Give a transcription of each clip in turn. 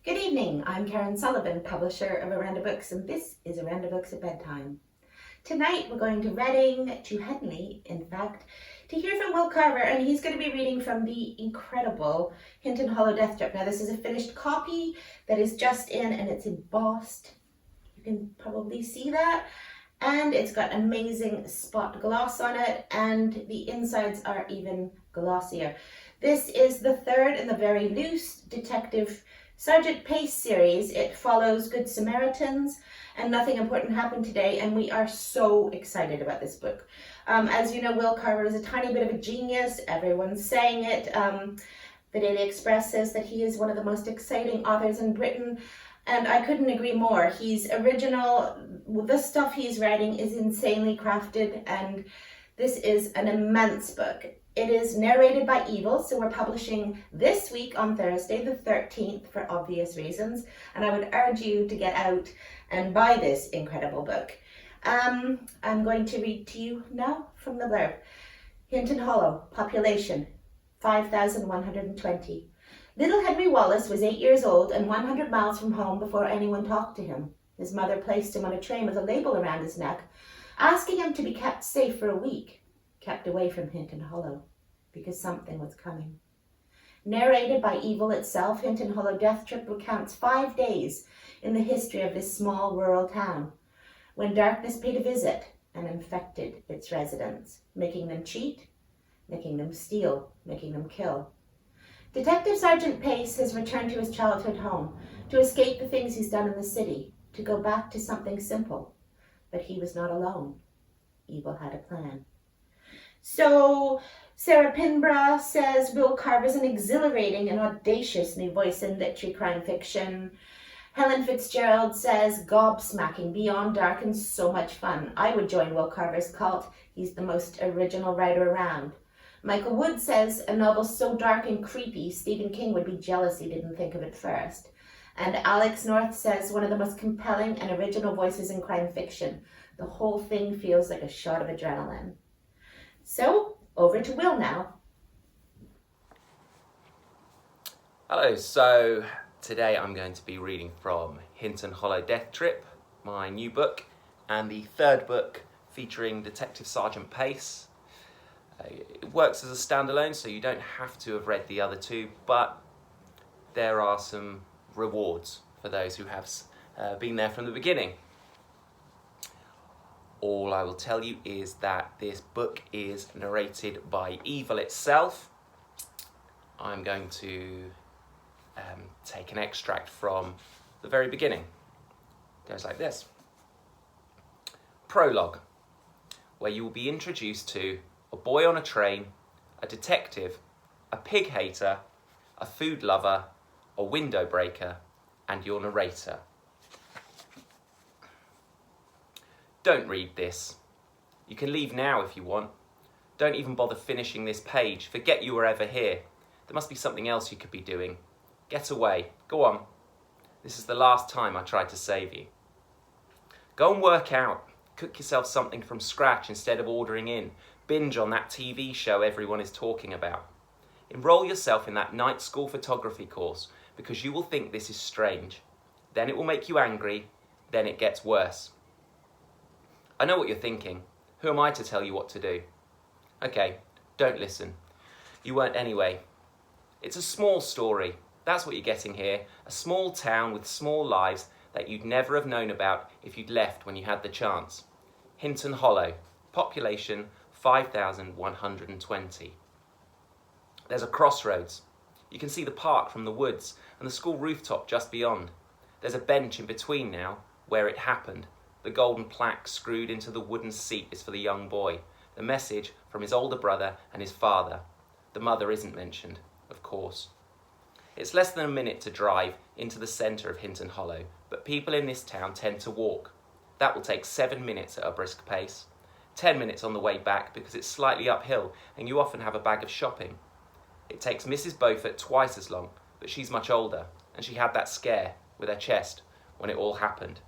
Good evening, I'm Karen Sullivan, publisher of Orenda Books, and this is Orenda Books at Bedtime. Tonight we're going to Reading, to Henley, in fact, to hear from Will Carver, and he's going to be reading from the incredible Hinton Hollow Death Trip. Now this is a finished copy that is just in, and it's embossed. You can probably see that. And it's got amazing spot gloss on it, and the insides are even glossier. This is the third in the very loose detective Sergeant Pace series. It follows Good Samaritans and Nothing Important Happened Today, and we are so excited about this book. As you know, Will Carver is a tiny bit of a genius. Everyone's saying it. The Daily Express says that he is one of the most exciting authors in Britain, and I couldn't agree more. He's original. The stuff he's writing is insanely crafted, and this is an immense book. It is narrated by Evil, so we're publishing this week on Thursday, the 13th, for obvious reasons, and I would urge you to get out and buy this incredible book. I'm going to read to you now from the blurb. Hinton Hollow, population 5,120. Little Henry Wallace was 8 years old and 100 miles from home before anyone talked to him. His mother placed him on a train with a label around his neck, asking him to be kept safe for a week, kept away from Hinton Hollow, because something was coming. Narrated by Evil itself, Hinton Hollow Death Trip recounts 5 days in the history of this small rural town, when darkness paid a visit and infected its residents, making them cheat, making them steal, making them kill. Detective Sergeant Pace has returned to his childhood home to escape the things he's done in the city, to go back to something simple. But he was not alone. Evil had a plan. So Sarah Pinborough says Will Carver's an exhilarating and audacious new voice in literary crime fiction. Helen Fitzgerald says gobsmacking, beyond dark, and so much fun. I would join Will Carver's cult. He's the most original writer around. Michael Wood says a novel so dark and creepy, Stephen King would be jealous he didn't think of it first. And Alex North says one of the most compelling and original voices in crime fiction. The whole thing feels like a shot of adrenaline. So, over to Will now. Hello, so today I'm going to be reading from Hinton Hollow Death Trip, my new book, and the third book featuring Detective Sergeant Pace. It works as a standalone, so you don't have to have read the other two, but there are some rewards for those who have been there from the beginning. All I will tell you is that this book is narrated by Evil itself. I'm going to take an extract from the very beginning. It goes like this. Prologue, where you will be introduced to a boy on a train, a detective, a pig hater, a food lover, a window breaker, and your narrator. Don't read this. You can leave now if you want. Don't even bother finishing this page. Forget you were ever here. There must be something else you could be doing. Get away. Go on. This is the last time I tried to save you. Go and work out. Cook yourself something from scratch instead of ordering in. Binge on that TV show everyone is talking about. Enroll yourself in that night school photography course because you will think this is strange. Then it will make you angry. Then it gets worse. I know what you're thinking. Who am I to tell you what to do? Okay, don't listen. You won't anyway. It's a small story. That's what you're getting here. A small town with small lives that you'd never have known about if you'd left when you had the chance. Hinton Hollow, population 5,120. There's a crossroads. You can see the park from the woods and the school rooftop just beyond. There's a bench in between now where it happened. The golden plaque screwed into the wooden seat is for the young boy. The message from his older brother and his father. The mother isn't mentioned, of course. It's less than a minute to drive into the centre of Hinton Hollow, but people in this town tend to walk. That will take 7 minutes at a brisk pace. 10 minutes on the way back because it's slightly uphill and you often have a bag of shopping. It takes Mrs. Beaufort twice as long, but she's much older and she had that scare with her chest when it all happened.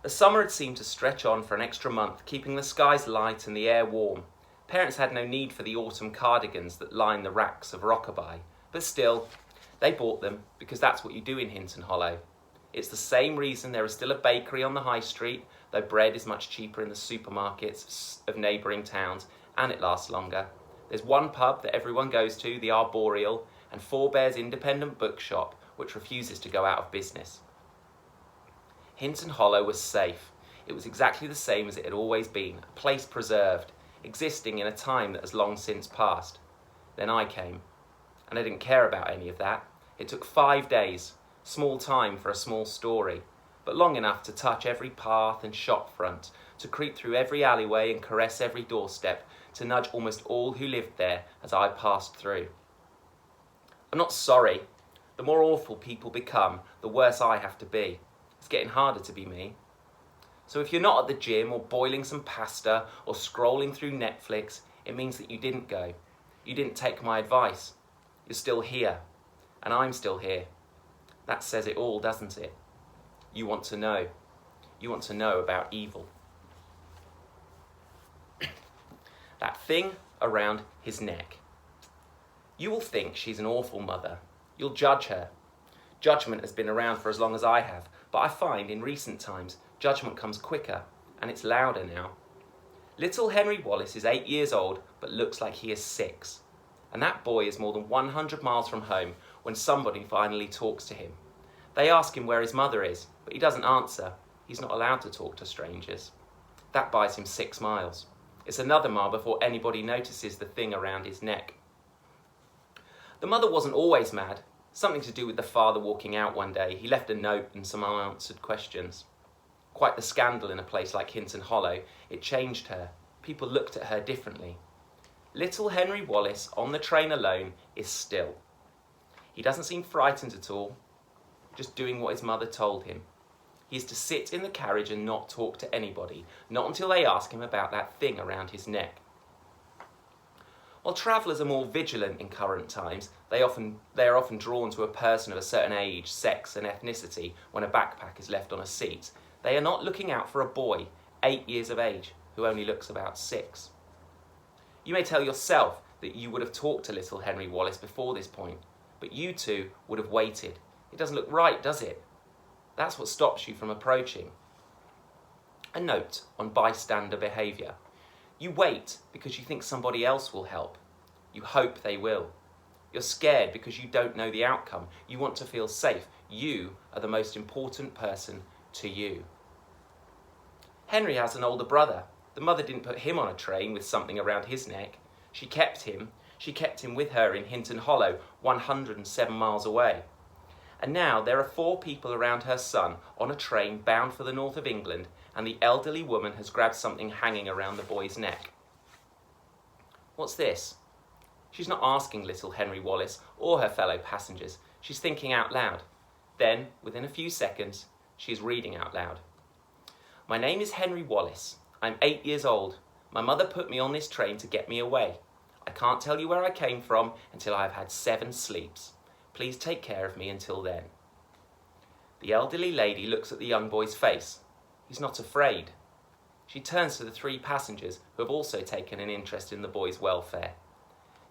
The summer had seemed to stretch on for an extra month, keeping the skies light and the air warm. Parents had no need for the autumn cardigans that line the racks of Rockabye, but still, They bought them because that's what you do in Hinton Hollow. It's the same reason there is still a bakery on the high street, though bread is much cheaper in the supermarkets of neighbouring towns and it lasts longer. There's one pub that everyone goes to, the Arboreal, and Forebear's independent bookshop, which refuses to go out of business. Hinton Hollow was safe. It was exactly the same as it had always been, a place preserved, existing in a time that has long since passed. Then I came, and I didn't care about any of that. It took 5 days, small time for a small story, but long enough to touch every path and shop front, to creep through every alleyway and caress every doorstep, to nudge almost all who lived there as I passed through. I'm not sorry. The more awful people become, the worse I have to be. It's getting harder to be me. So if you're not at the gym or boiling some pasta or scrolling through Netflix, it means that you didn't go. You didn't take my advice. You're still here, and I'm still here. That says it all, doesn't it? You want to know. You want to know about evil. That thing around his neck. You will think she's an awful mother. You'll judge her. Judgment has been around for as long as I have, but I find in recent times judgment comes quicker, and it's louder now. Little Henry Wallace is 8 years old, but looks like he is 6. And that boy is more than 100 miles from home when somebody finally talks to him. They ask him where his mother is, but he doesn't answer. He's not allowed to talk to strangers. That buys him 6 miles. It's another mile before anybody notices the thing around his neck. The mother wasn't always mad. Something to do with the father walking out one day. He left a note and some unanswered questions. Quite the scandal in a place like Hinton Hollow. It changed her. People looked at her differently. Little Henry Wallace, on the train alone, is still. He doesn't seem frightened at all, just doing what his mother told him. He is to sit in the carriage and not talk to anybody, not until they ask him about that thing around his neck. While travellers are more vigilant in current times, they are often drawn to a person of a certain age, sex and ethnicity when a backpack is left on a seat. They are not looking out for a boy, 8 years of age, who only looks about 6. You may tell yourself that you would have talked to little Henry Wallace before this point, but you two would have waited. It doesn't look right, does it? That's what stops you from approaching. A note on bystander behaviour. You wait because you think somebody else will help. You hope they will. You're scared because you don't know the outcome. You want to feel safe. You are the most important person to you. Henry has an older brother. The mother didn't put him on a train with something around his neck. She kept him with her in Hinton Hollow, 107 miles away. And now there are 4 people around her son on a train bound for the north of England, and the elderly woman has grabbed something hanging around the boy's neck. What's this? She's not asking little Henry Wallace or her fellow passengers. She's thinking out loud. Then, within a few seconds, she is reading out loud. My name is Henry Wallace. I'm 8 years old. My mother put me on this train to get me away. I can't tell you where I came from until I have had 7 sleeps. Please take care of me until then. The elderly lady looks at the young boy's face. He's not afraid. She turns to the 3 passengers who have also taken an interest in the boy's welfare.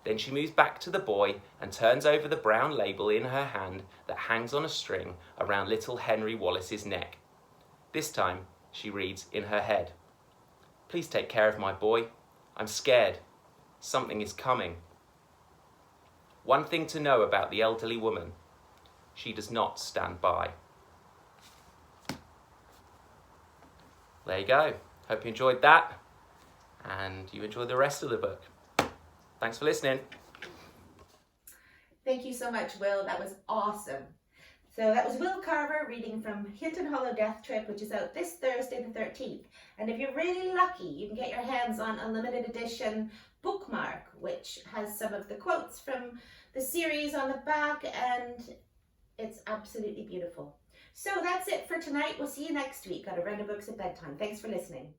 Then she moves back to the boy and turns over the brown label in her hand that hangs on a string around little Henry Wallace's neck. This time, she reads in her head, Please take care of my boy. I'm scared. Something is coming. One thing to know about the elderly woman. She does not stand by. There you go. Hope you enjoyed that and you enjoyed the rest of the book. Thanks for listening. Thank you so much, Will. That was awesome. So that was Will Carver reading from Hinton Hollow Death Trip, which is out this Thursday the 13th. And if you're really lucky, you can get your hands on a limited edition bookmark, which has some of the quotes from the series on the back, and it's absolutely beautiful. So that's it for tonight. We'll see you next week on Orenda Books at Bedtime. Thanks for listening.